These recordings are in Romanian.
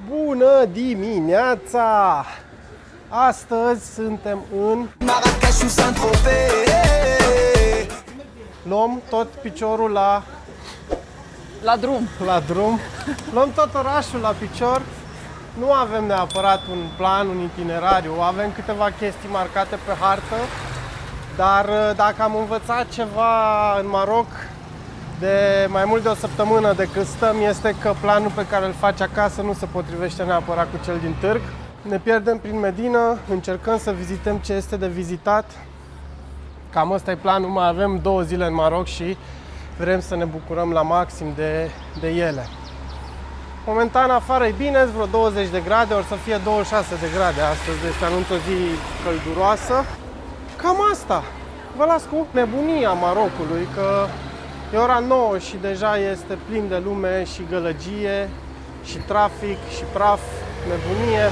Bună dimineața! Astăzi suntem în Marrakech ou Saint-Tropez. luăm tot piciorul La drum. la drum. Luăm tot orașul la picior. Nu avem neapărat un plan, un itinerariu. Avem câteva chestii marcate pe hartă. Dar dacă am învățat ceva în Maroc de mai mult de o săptămână de când stăm, este că planul pe care îl faci acasă nu se potrivește neapărat cu cel din târg. Ne pierdem prin Medina, încercăm să vizităm ce este de vizitat. Cam ăsta e planul, mai avem 2 zile în Maroc și vrem să ne bucurăm la maxim de ele. Momentan afară e bine, vreo 20 de grade, or să fie 26 de grade astăzi, deci se anunță o zi călduroasă. Cam asta. Vă las cu nebunia Marocului, că e ora 9 și deja este plin de lume și gălăgie și trafic și praf, nebunie.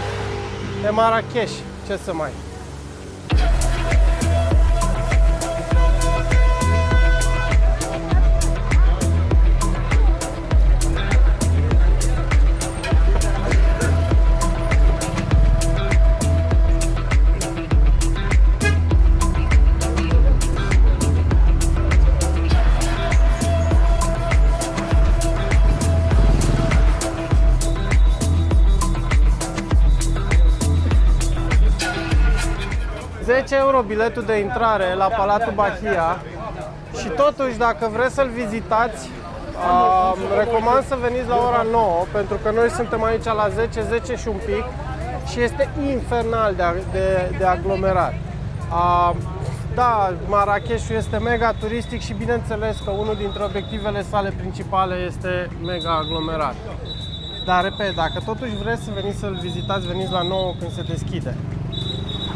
E Marrakech, ce să mai... 10 euro biletul de intrare la Palatul Bahia și totuși dacă vreți să-l vizitați, recomand să veniți la ora 9 pentru că noi suntem aici la 10 și un pic și este infernal de aglomerat. Da, Marrakechul este mega turistic și bineînțeles că unul dintre obiectivele sale principale este mega aglomerat. Dar repet, dacă totuși vreți să veniți să-l vizitați, veniți la 9 când se deschide.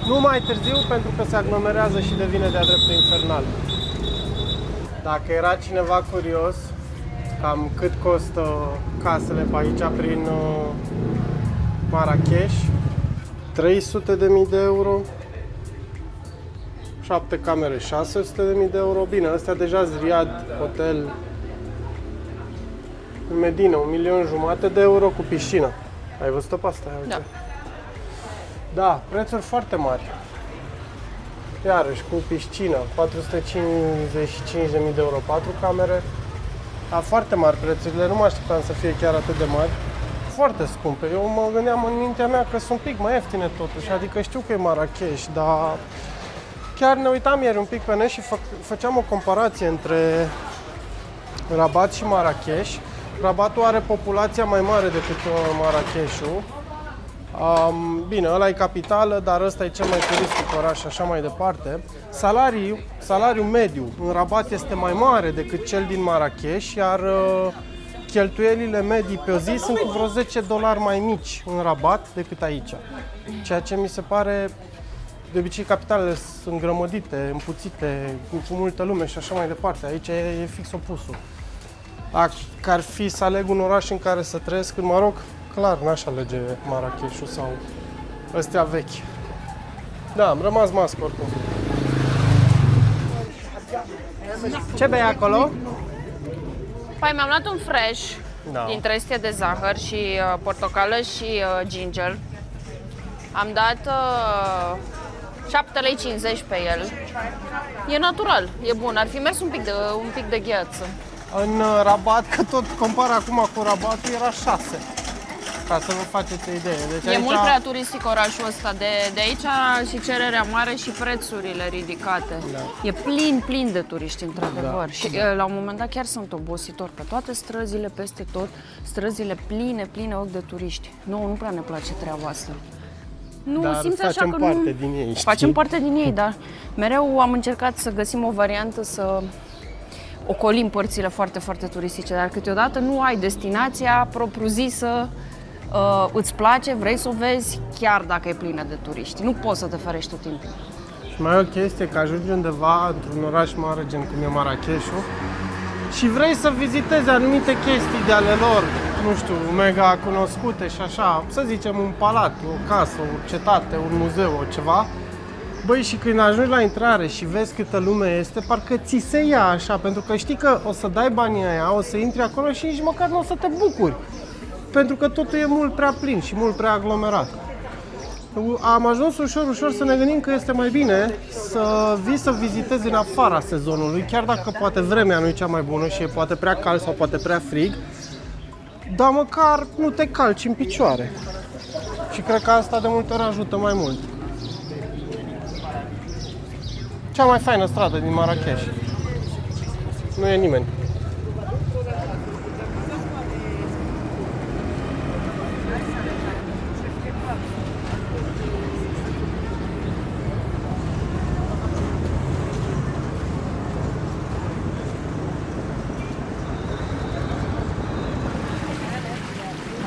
Nu mai târziu, pentru că se aglomerează și devine de-a dreptul infernal. Dacă era cineva curios, cam cât costă casele pe aici prin Marrakech, 300.000 de euro, 7 camere, 600.000 de euro. Bine, astea deja Riad, hotel în Medina, 1.500.000 de euro cu piscină. Ai văzut-o pe asta? Da. Da, prețuri foarte mari. Iarăși, cu piscină, 455.000 de euro, 4 camere. Da, foarte mari prețurile, nu mă așteptam să fie chiar atât de mari. Foarte scumpe. Eu mă gândeam în mintea mea că sunt un pic mai ieftine totuși, adică știu că e Marrakech, dar chiar ne uitam ieri un pic pe net și făceam o comparație între Rabat și Marrakech. Rabatul are populația mai mare decât Marrakechul. Bine, ăla e capitală, dar ăsta e cel mai turistic oraș și așa mai departe. Salariul mediu în Rabat este mai mare decât cel din Marrakech, iar cheltuielile medii pe o zi sunt cu vreo $10 mai mici în Rabat decât aici. Ceea ce mi se pare, de obicei capitalele sunt îngrămădite, împuțite, cu multă lume și așa mai departe. Aici e fix opusul. Dacă ar fi să aleg un oraș în care să trăiesc în Maroc, clar, n-aș alege Marrakechul sau ăstea vechi. Da, am rămas mască oricum. Ce bei acolo? Păi mi-am luat un fresh Da. din 300 de zahăr și portocală și ginger. Am dat 7,50 lei pe el. E natural, e bun. Ar fi mers un pic de gheață. În Rabat, că tot compar acum cu Rabatul, era 6. Ca să vă faceți o idee. Deci E aici... mult prea turistic orașul ăsta. De aici și cererea mare și prețurile ridicate. Da. E plin de turiști, într-adevăr. Da. Și la un moment dat chiar sunt obositor. Pe toate străzile, peste tot, străzile pline ochi de turiști. Nu prea ne place treaba asta. Nu, Dar simți așa facem că parte nu... din ei, știi? Facem parte din ei, dar mereu am încercat să găsim o variantă să ocolim părțile foarte turistice, dar câteodată nu ai destinația propriu-zisă, îți place, vrei să o vezi, chiar dacă e plină de turiști. Nu poți să te ferești tot timpul. Și mai e o chestie, că ajungi undeva într-un oraș mare, gen cum e Marrakechul, și vrei să vizitezi anumite chestii de ale lor, nu știu, mega cunoscute și așa, să zicem un palat, o casă, o cetate, un muzeu, o ceva. Băi, și când ajungi la intrare și vezi câtă lume este, parcă ți se ia așa, pentru că știi că o să dai banii aia, o să intri acolo și nici măcar nu o să te bucuri. pentru că totul e mult prea plin și mult prea aglomerat. Am ajuns ușor să ne gândim că este mai bine să vii să vizitezi în afara sezonului, chiar dacă poate vremea nu e cea mai bună și e poate prea cald sau poate prea frig, dar măcar nu te calci în picioare. Și cred că asta de multe ori ajută mai mult. Cea mai faină stradă din Marrakech. Nu e nimeni.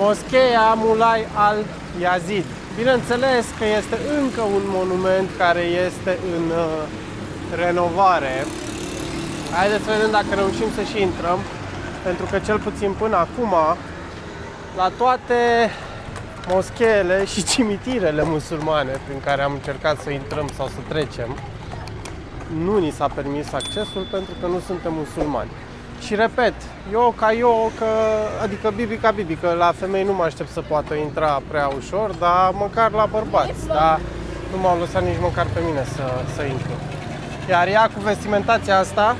Moscheea Mulai al-Yazid. Bineînțeles că este încă un monument care este în renovare. Haideți să vedem dacă reușim să și intrăm, pentru că cel puțin până acum, la toate moscheele și cimitirele musulmane prin care am încercat să intrăm sau să trecem, nu ni s-a permis accesul pentru că nu suntem musulmani. Și repet, adică bibi ca bibi, că la femei nu mă aștept să poată intra prea ușor, dar măcar la bărbați, dar nu m-au lăsat nici măcar pe mine să intru. Iar ea cu vestimentația asta,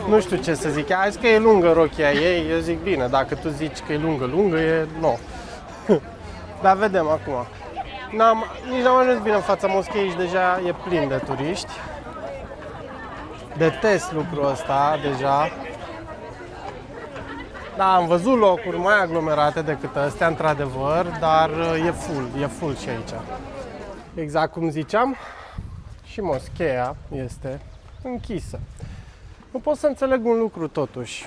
nu știu ce să zic, a zis că e lungă rochia ei, eu zic bine, dacă tu zici că e lungă, e no. Dar vedem acum. Nici n-am ajuns bine în fața moscheei și deja e plin de turiști. Detest lucrul ăsta deja. Da, am văzut locuri mai aglomerate decât astea, într-adevăr, dar e full și aici. Exact cum ziceam, și moscheea este închisă. Nu pot să înțeleg un lucru totuși.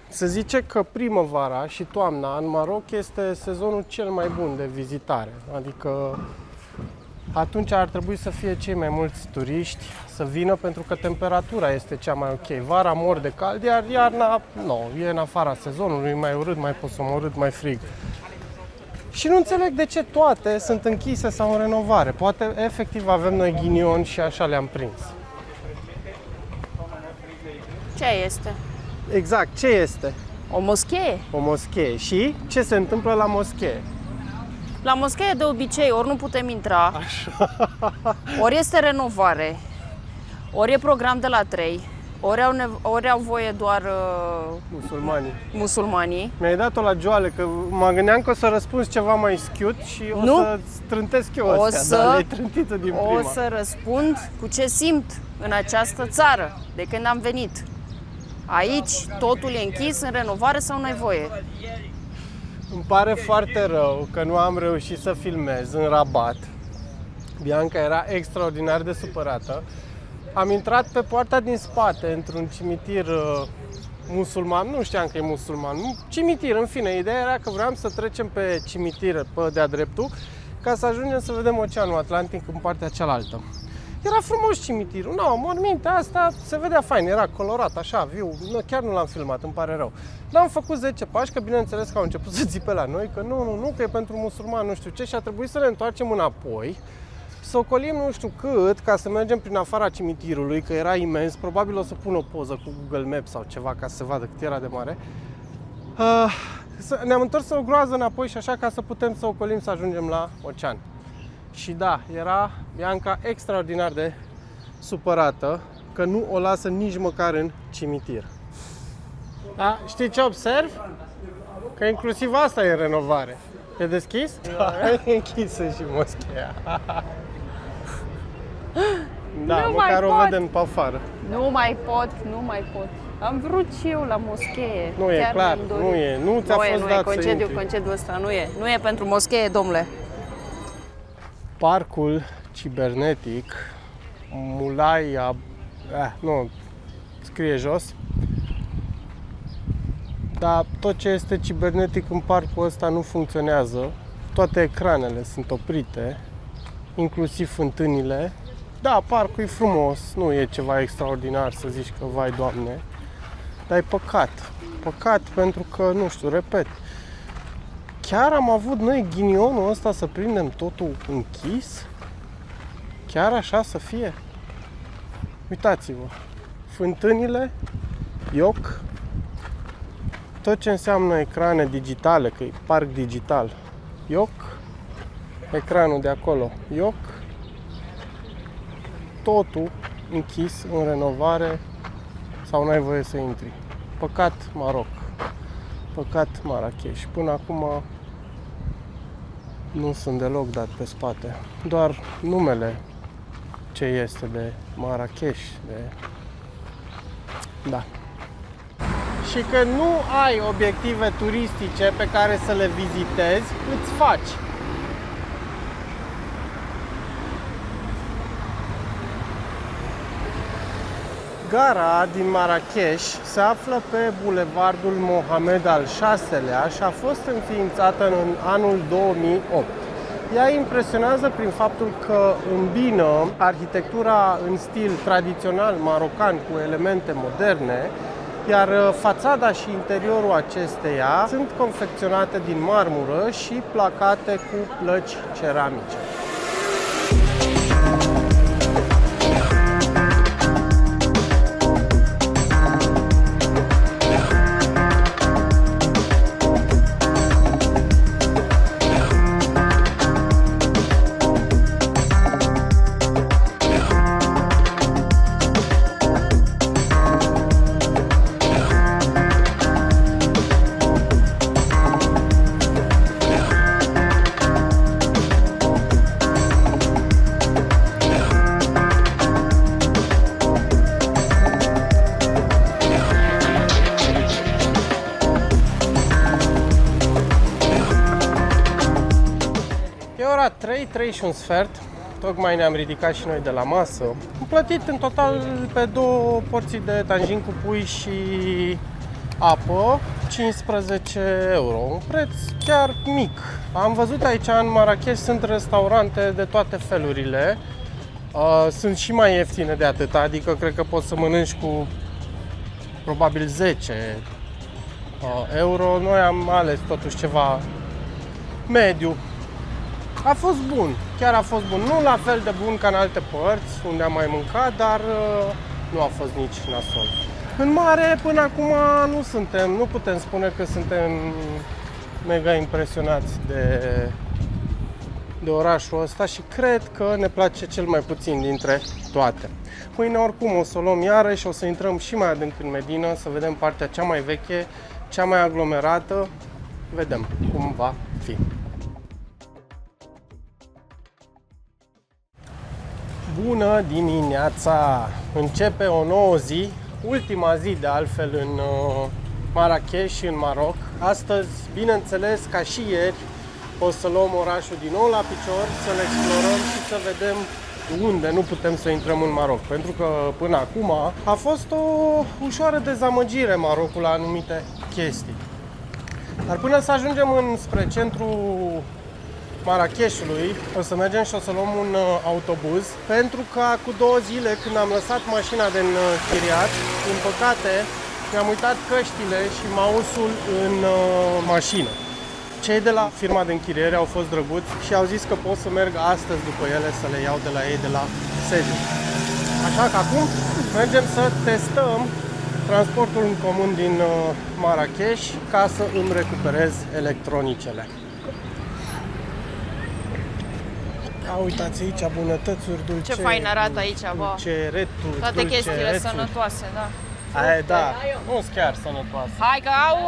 Se zice că primăvara și toamna în Maroc este sezonul cel mai bun de vizitare. Adică atunci ar trebui să fie cei mai mulți turiști să vină pentru că temperatura este cea mai ok. Vara mor de cald, iar iarna e în afara sezonului, mai urât, mai posomorât, mai frig. Și nu înțeleg de ce toate sunt închise sau în renovare. Poate efectiv avem noi ghinion și așa le-am prins. Ce este? Exact, ce este? O moschee? O moschee. Și ce se întâmplă la moschee? La moschee de obicei ori nu putem intra, ori este renovare, ori e program de la 3, ori au voie doar musulmanii. Mi-ai dat-o la joale, că mă gândeam că o să răspunzi ceva mai schiut și o să strântesc eu astea, dar le-ai trântit-o din prima. O să răspund cu ce simt în această țară de când am venit. Aici totul e închis, în renovare sau n-ai voie. Îmi pare foarte rău că nu am reușit să filmez în Rabat. Bianca era extraordinar de supărată. Am intrat pe poarta din spate într-un cimitir musulman, nu știam că e musulman, cimitir, în fine, ideea era că vreau să trecem pe cimitir, pe de-a dreptul, ca să ajungem să vedem Oceanul Atlantic în partea cealaltă. Era frumos cimitirul, mormintea asta se vedea fain, era colorat, așa, viu, chiar nu l-am filmat, îmi pare rău. Dar am făcut 10 pași, că bineînțeles că au început să țipe la noi, că nu, că e pentru musulman, nu știu ce, și a trebuit să ne întoarcem înapoi, să ocolim nu știu cât, ca să mergem prin afara cimitirului, că era imens, probabil o să pun o poză cu Google Maps sau ceva, ca să se vadă cât era de mare. Ne-am întors o groază înapoi și așa, ca să putem să ocolim să ajungem la ocean. Și da, era Bianca extraordinar de supărată că nu o lasă nici măcar în cimitir. Da? Știi ce observ? Că inclusiv asta e în renovare. E deschis? Da, e închisă și moscheea. Da, Nu măcar mai o pot. vedem pe afară. Nu mai pot. Am vrut și eu la moschee. Nu e Chiar clar, mi-am dorit. nu e. Nu ți-a fost dat să intri. Concediul ăsta nu e pentru moschee, domnule. Parcul cibernetic Mulai scrie jos. Dar tot ce este cibernetic în parcul ăsta nu funcționează. Toate ecranele sunt oprite, inclusiv fântânile. Da, parcul e frumos, nu e ceva extraordinar să zici că vai Doamne, dar e păcat. Păcat pentru că, nu știu, repet, chiar am avut noi ghinionul ăsta să prindem totul închis? Chiar așa să fie? Uitați-vă, fântânile, ioc, tot ce înseamnă ecrane digitale, că e parc digital, ioc, ecranul de acolo, ioc, totul închis în renovare sau n-ai voie să intri. Păcat Maroc, păcat Marrakech. Până acum nu sunt deloc dat pe spate, doar numele ce este de Marrakech, da. Și că nu ai obiective turistice pe care să le vizitezi, îți faci. Gara din Marrakech se află pe bulevardul Mohamed al VI-lea și a fost înființată în anul 2008. Ea impresionează prin faptul că îmbină arhitectura în stil tradițional marocan cu elemente moderne, iar fațada și interiorul acesteia sunt confecționate din marmură și placate cu plăci ceramice. Ora 3 și un sfert, tocmai ne-am ridicat și noi de la masă. Am plătit în total pe 2 porții de tangin cu pui și apă, 15 euro, un preț chiar mic. Am văzut aici în Marrakech sunt restaurante de toate felurile, sunt și mai ieftine de atât, adică cred că poți să mănânci cu probabil 10 euro. Noi am ales totuși ceva mediu. A fost bun, chiar a fost bun. Nu la fel de bun ca în alte părți unde am mai mâncat, dar nu a fost nici nasol. În mare, până acum nu putem spune că suntem mega impresionați de orașul ăsta și cred că ne place cel mai puțin dintre toate. Mâine oricum o să o luăm iarăși, o să intrăm și mai adânc în Medina, să vedem partea cea mai veche, cea mai aglomerată. Vedem cum va fi. Bună dimineața! Începe o nouă zi, ultima zi de altfel în Marrakech și în Maroc. Astăzi, bineînțeles, ca și ieri, o să luăm orașul din nou la picior, să-l explorăm și să vedem unde nu putem să intrăm în Maroc. Pentru că până acum a fost o ușoară dezamăgire Marocul la anumite chestii. Dar până să ajungem spre centrul Marrakechului, o să mergem și o să luăm un autobuz, pentru că cu 2 zile, când am lăsat mașina din închiriat, din păcate, mi-am uitat căștile și mouse-ul în mașină. Cei de la firma de închiriere au fost drăguți și au zis că pot să merg astăzi după ele, să le iau de la ei de la sediu. Așa că acum mergem să testăm transportul în comun din Marrakech ca să îmi recuperez electronicele. Uitați aici bunătățuri, dulce. Ce fain arată aici, bă. Dulcereturi, toate chestiile sănătoase, da. Aia, da, nu sunt chiar sănătoase. Hai că au,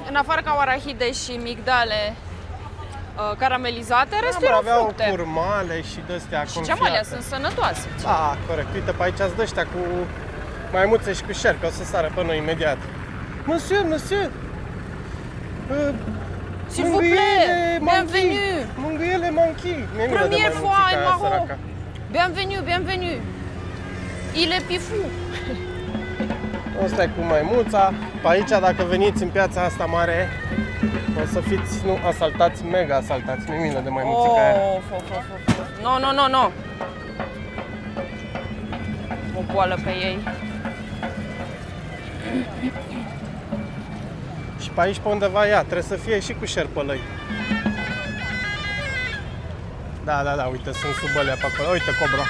în afară ca arahide și migdale caramelizate, restul erau aveau fructe. curmale și de-astea Și confiate. geamalea sunt sănătoase. Da, corect. Uite, pe aici sunt ăștia cu maimuțe și cu șerpi, o să sară pe noi imediat. Monsieur, monsieur! S'il vous plaît, bienvenue! Mângâiele manchi! Première fois în Maroc! Bienvenue, bienvenue! Il est pifou! Ăsta e cu maimuța. Pe aici, dacă veniți în piața asta mare, o să fiți, nu, asaltați, mega asaltați. Mi-e milă de maimuțica aia. No. O boală pe ei. Și pe aici, pe undeva, ea, trebuie să fie și cu șerpălăi. Da, uite, sunt sub alea pe acolo. Uite, cobra.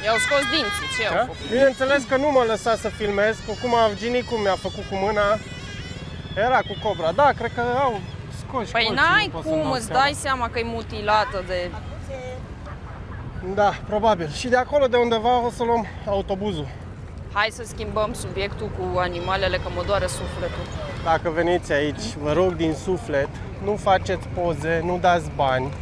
I-au scos dinții, ce au Da? făcut? Bineînțeles că nu mă lăsa să filmez, că cum Ginicul mi-a făcut cu mâna, era cu cobra. Da, cred că au scoși Păi colții, n-ai nu pot să-mi cum, dau îți seama. dai seama că e mutilată de... Da, probabil. Și de acolo de undeva o să luăm autobuzul. Hai să schimbăm subiectul cu animalele, că mă doare sufletul. Dacă veniți aici, vă rog din suflet, nu faceți poze, nu dați bani,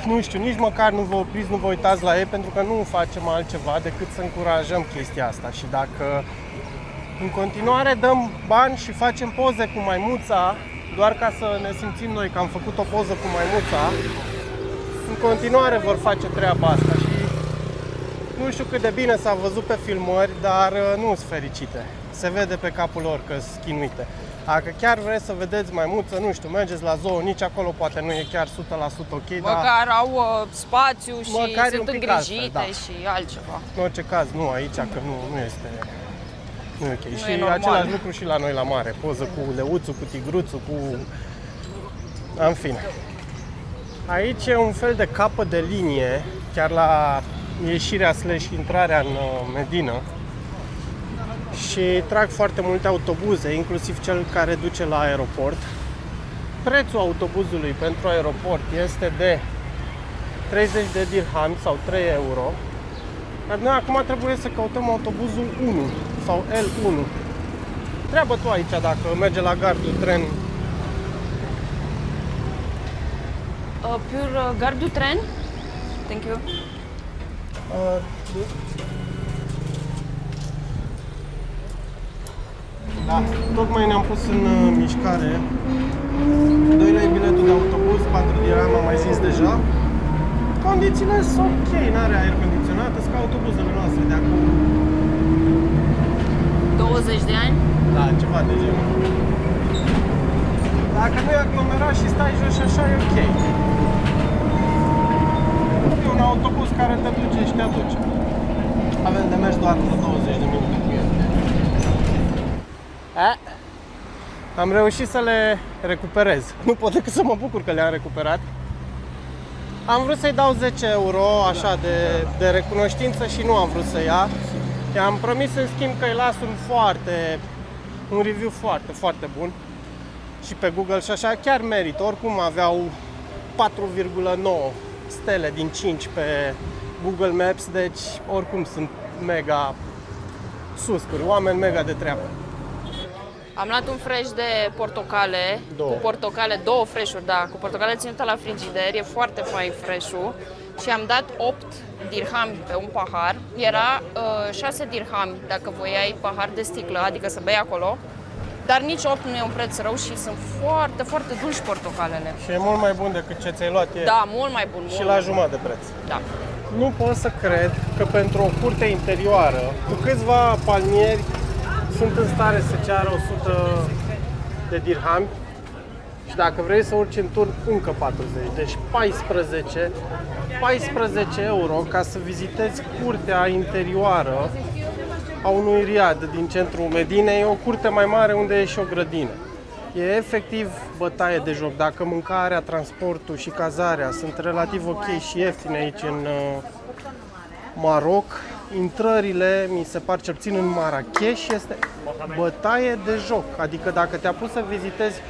nu știu, nici măcar nu vă opriți, nu vă uitați la ei, pentru că nu facem altceva decât să încurajăm chestia asta. Și dacă în continuare dăm bani și facem poze cu maimuța, doar ca să ne simțim noi că am făcut o poză cu maimuța, în continuare vor face treaba asta și nu știu cât de bine s-a văzut pe filmări, dar nu sunt fericite. Se vede pe capul lor că sunt chinuite. Dacă chiar vreți să vedeți maimuță, nu știu, mergeți la zoo, nici acolo poate nu e chiar 100% ok, dar Măcar au spațiu și Măcar e sunt un pic îngrijite altfel, da. și altceva. în orice caz, nu aici, că nu este... Nu e ok. Nu Și e normal. același lucru și la noi la mare. Poză cu leuțul, cu tigruțul, cu... În fine. Aici e un fel de capăt de linie, chiar la ieșirea / intrarea în Medina. Și trag foarte multe autobuze, inclusiv cel care duce la aeroport. Prețul autobuzului pentru aeroport este de 30 de dirham sau 3 euro. Dar noi acum trebuie să căutăm autobuzul 1 sau L1. Treabă tu aici dacă merge la gardul tren. Pur gare du tren? Thank you. Da, tocmai ne-am pus în mișcare. 2 lei biletul de autobuz, 4 dirham, am mai zis deja. Condițiile sunt ok, n-are aer condiționat, sunt ca autobuzele noastre de acum. 20 de ani? Da, ceva de genul. Dacă nu e aglomerat și stai jos și așa, e ok. E un autobuz care te duce și te aduce. Avem de mers doar vreo 20 de minute cu el. Am reușit să le recuperez. Nu pot decât să mă bucur că le-am recuperat. Am vrut să-i dau 10 euro așa de recunoștință și nu am vrut să ia. I-am promis în schimb că îi las un review foarte, foarte bun. Și pe Google și așa, chiar merită. Oricum aveau 4,9 stele din 5 pe Google Maps, deci oricum sunt mega suscuri, oameni mega de treabă. Am luat un fresh de portocale, Două. cu portocale, 2 fresh-uri, da, cu portocale ținută la frigider, e foarte fain fresh-ul și am dat 8 dirhami pe un pahar. Era 6 dirhami dacă voiai pahar de sticlă, adică să bei acolo, dar nici 8 nu e un preț rău și sunt foarte, foarte dulci portocalele. Și e mult mai bun decât ce ți-ai luat ieri. Da, mult mai bun. Și mult la mai jumătate de preț. bun. Da. Nu pot să cred că pentru o curte interioară, cu câțiva palmieri, sunt în stare să ceară 100 de dirhami și dacă vrei să urci în turn, încă 40. Deci 14 euro ca să vizitezi curtea interioară a unui riad din centrul Medinei. E o curte mai mare unde e și o grădină. E efectiv bătaie de joc. Dacă mâncarea, transportul și cazarea sunt relativ ok și ieftine aici în Maroc, intrările, mi se par cel puțin în Marrakech, este bătaie de joc. Adică dacă te-a pus să vizitezi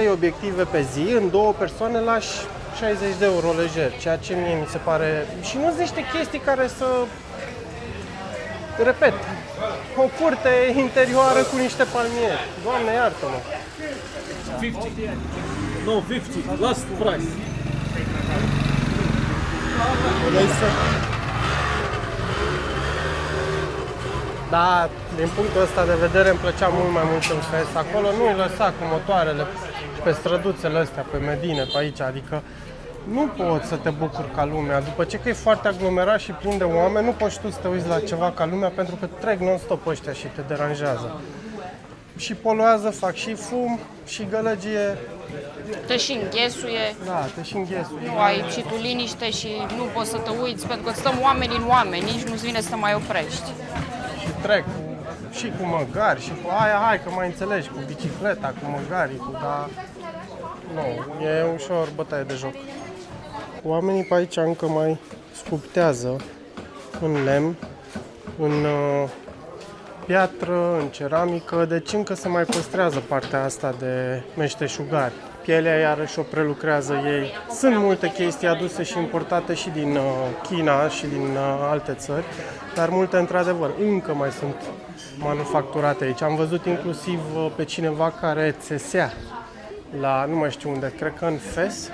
2-3 obiective pe zi, în 2 persoane lași 60 de euro lejer, ceea ce mie mi se pare... Și nu zici niște chestii care să... Repet, o curte interioară cu niște palmieri. Doamne, iartă-mă! 50. No, 50. Last price. Da, din punctul ăsta de vedere îmi plăcea mult mai mult în FES. Acolo nu îi lăsa cu motoarele pe străduțele astea, pe Medine, pe aici, adică nu poți să te bucuri ca lumea. După ce că e foarte aglomerat și plin de oameni, nu poți tu să te uiți la ceva ca lumea pentru că trec non-stop ăștia și te deranjează. Și poluează, fac și fum, și gălăgie, Te și înghesuie, da, te și înghesuie. nu ai și tu liniște și nu poți să te uiți pentru că stăm oameni în oameni, nici nu-ți vine să te mai oprești. Și trec și cu măgari, și cu aia, hai că mai înțelegi, cu bicicleta, cu măgarii, dar nu, e ușor bătaie de joc. Oamenii pe aici încă mai sculptează în lemn, în piatră, în ceramică, deci încă se mai păstrează partea asta de meșteșugari. Pielea iarăși o prelucrează ei. Sunt multe chestii aduse și importate și din China și din alte țări, dar multe într-adevăr încă mai sunt manufacturate aici. Am văzut inclusiv pe cineva care țesea la, nu mai știu unde, cred că în Fes,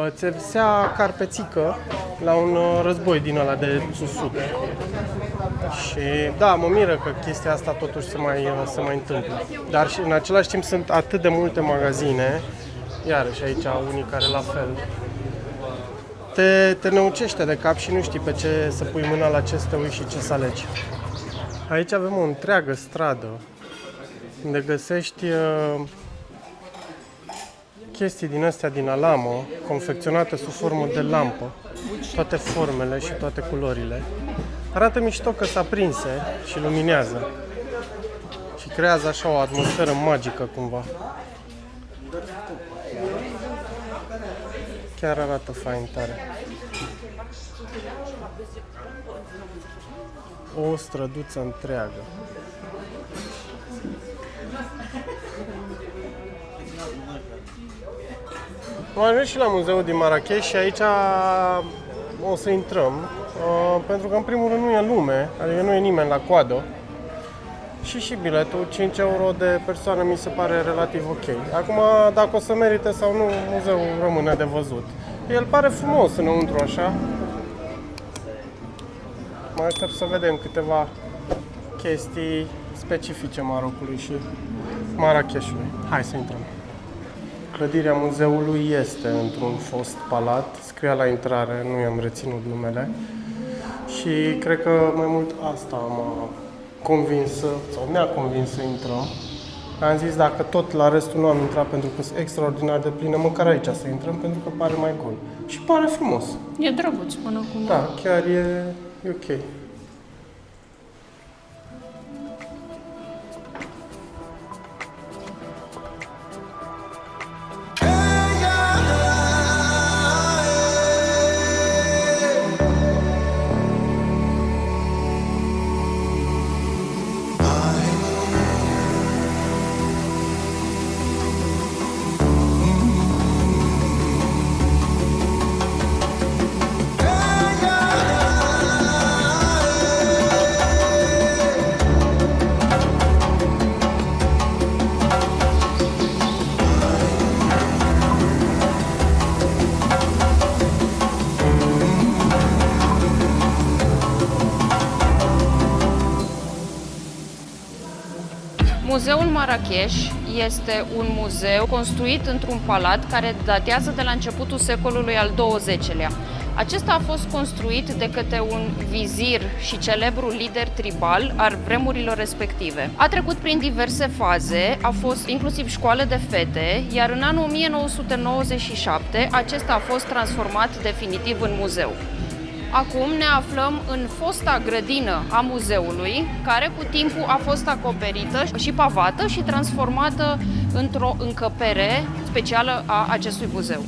țesea carpețică la un război din ăla de susut. Și da, mă miră că chestia asta totuși se mai întâmplă. Dar și în același timp sunt atât de multe magazine, iarăși aici unii care la fel, te năucește de cap și nu știi pe ce să pui mâna, la ce să te uiți și ce să alegi. Aici avem o întreagă stradă unde găsești chestii din astea din Alamo, confecționate sub formă de lampă, toate formele și toate culorile. Arată mișto că s-a prinse și luminează și creează așa o atmosferă magică cumva. Chiar arată fain tare. O străduță întreagă. Am ajuns și la muzeul din Marrakech și aici o să intrăm, pentru că în primul rând nu e lume, adică nu e nimeni la coadă și biletul, 5 euro de persoană, mi se pare relativ ok. Acum, dacă o să merite sau nu, muzeul rămâne de văzut. El pare frumos înăuntru așa. Mai aștept să vedem câteva chestii specifice Marocului și Marrakechului. Hai să intrăm. Clădirea muzeului este într-un fost palat, scria la intrare, nu i-am reținut numele. Și cred că mai mult asta m-a convins, sau ne-a convins să intrăm. Am zis dacă tot la restul nu am intrat pentru că sunt extraordinar de plină, măcar aici să intrăm pentru că pare mai gol. Și pare frumos. E drăguț până acum. Da, chiar e ok. Muzeul Marrakech este un muzeu construit într-un palat care datează de la începutul secolului al XX-lea. Acesta a fost construit de către un vizir și celebru lider tribal al vremurilor respective. A trecut prin diverse faze, a fost inclusiv școală de fete, iar în anul 1997 acesta a fost transformat definitiv în muzeu. Acum ne aflăm în fosta grădină a muzeului, care cu timpul a fost acoperită și pavată și transformată într-o încăpere specială a acestui muzeu.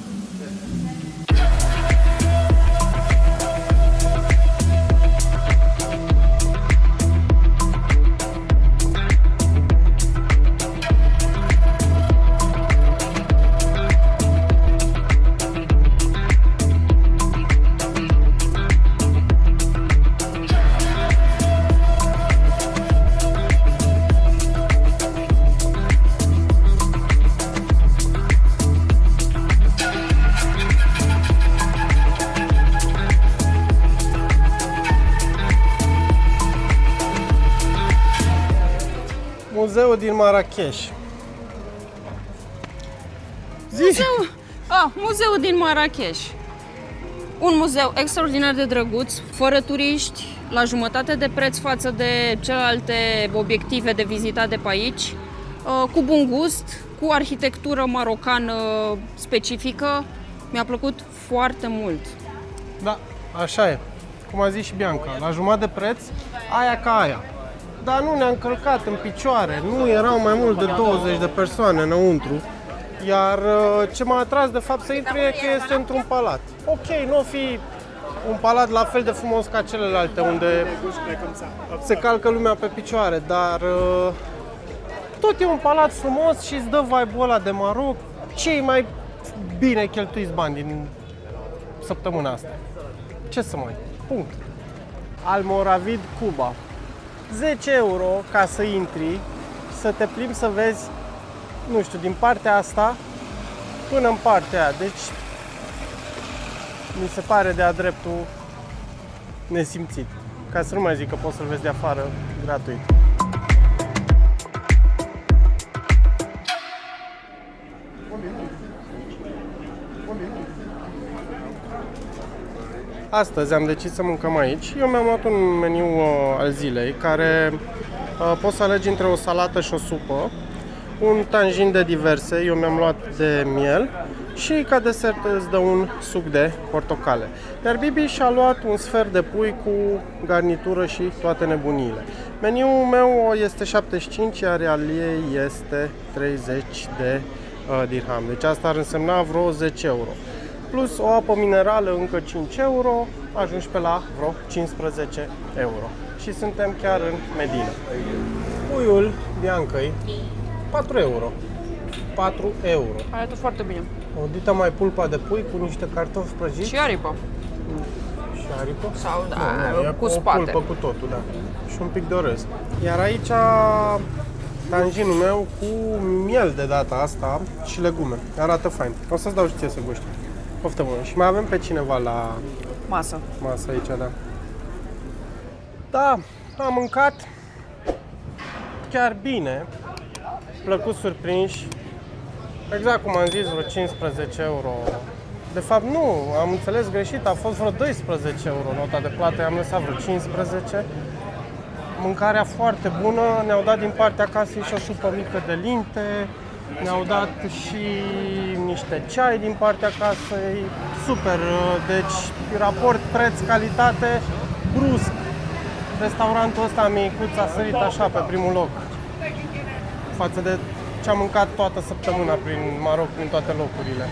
Muzeul din Marrakech. Muzeul din Marrakech. Un muzeu extraordinar de drăguț, fără turiști, la jumătate de preț față de celelalte obiective de vizitat de pe aici, cu bun gust, cu arhitectură marocană specifică. Mi-a plăcut foarte mult. Da, așa e. Cum a zis și Bianca, la jumătate de preț, aia ca aia. Dar nu ne-a încălcat în picioare, nu erau mai mult de 20 de persoane înăuntru. Iar ce m-a atras de fapt să intru e că este într-un palat. Ok, nu o fi un palat la fel de frumos ca celelalte, unde se calcă lumea pe picioare, dar tot e un palat frumos și îți dă vibe-ul ăla de Maroc, cei mai bine cheltuiți bani din săptămâna asta. Ce să mai? Punct. Almoravid, Cuba. 10 euro ca să intri, să te plimbi să vezi, nu știu, din partea asta până în partea aia. Deci mi se pare de-a dreptul nesimțit. Ca să nu mai zic că poți să-l vezi de afară gratuit. Astăzi am decis să mâncăm aici. Eu mi-am luat un meniu al zilei care poți să alegi între o salată și o supă, un tangin de diverse, eu mi-am luat de miel și ca desert îți dă un suc de portocale. Iar Bibi și-a luat un sfert de pui cu garnitură și toate nebuniile. Meniul meu este 75, iar al ei este 30 de dirham. Deci asta ar însemna vreo 10 euro. Plus o apă minerală încă 5 euro, ajungi pe la vreo 15 euro. Și suntem chiar în Medina. Puiul Biancăi, 4 euro. 4 euro. Arată foarte bine. O dită mai pulpa de pui cu niște cartofi prăjiți. Și aripă. Și aripă? Sau, da, Nu, e cu o spate. pulpă cu totul, da. Și un pic de orez. Iar aici tanginul meu cu miel de data asta și legume. Arată fain. O să-ți dau și ție să guști. Poftă bună. Și mai avem pe cineva la Masă. masă aici, da. Da, am mâncat chiar bine. Plăcut surprinși. Exact cum am zis, vreo 15 euro. De fapt nu, am înțeles greșit, a fost vreo 12 euro nota de plată, am lăsat vreo 15. Mâncarea foarte bună, ne-au dat din partea casei și o supă mică de linte, ne-au dat și niște ceai din partea casei, super, deci raport preț-calitate brusc. Restaurantul ăsta micuț a sărit așa pe primul loc față de ce am mâncat toată săptămâna prin Maroc, prin toate locurile.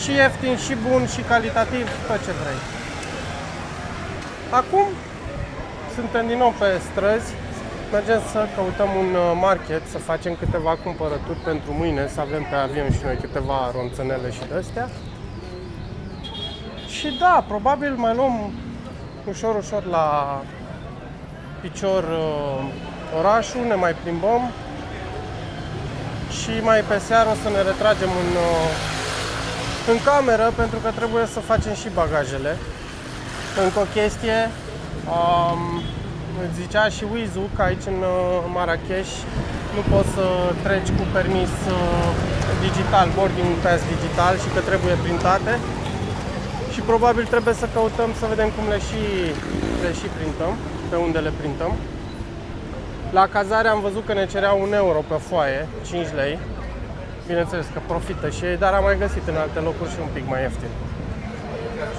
Și ieftin, și bun, și calitativ, tot ce vrei. Acum suntem din nou pe străzi, mergem să căutăm un market, să facem câteva cumpărături pentru mâine, să avem pe avion și noi câteva ronțănele și de-astea. Și da, probabil mai luăm ușor, ușor la picior orașul, ne mai plimbăm și mai pe seară o să ne retragem în cameră pentru că trebuie să facem și bagajele. Încă o chestie, îți zicea și Wizu că aici în Marrakech nu poți să treci cu permis digital, boarding pass digital și că trebuie printate. Și probabil trebuie să căutăm să vedem cum le și printăm, pe unde le printăm. La cazare am văzut că ne cereau 1 euro pe foaie, 5 lei. Bineînțeles că profită și ei, dar am mai găsit în alte locuri și un pic mai ieftin.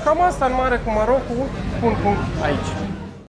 Cam asta în mare cu Marocul, pun punct aici.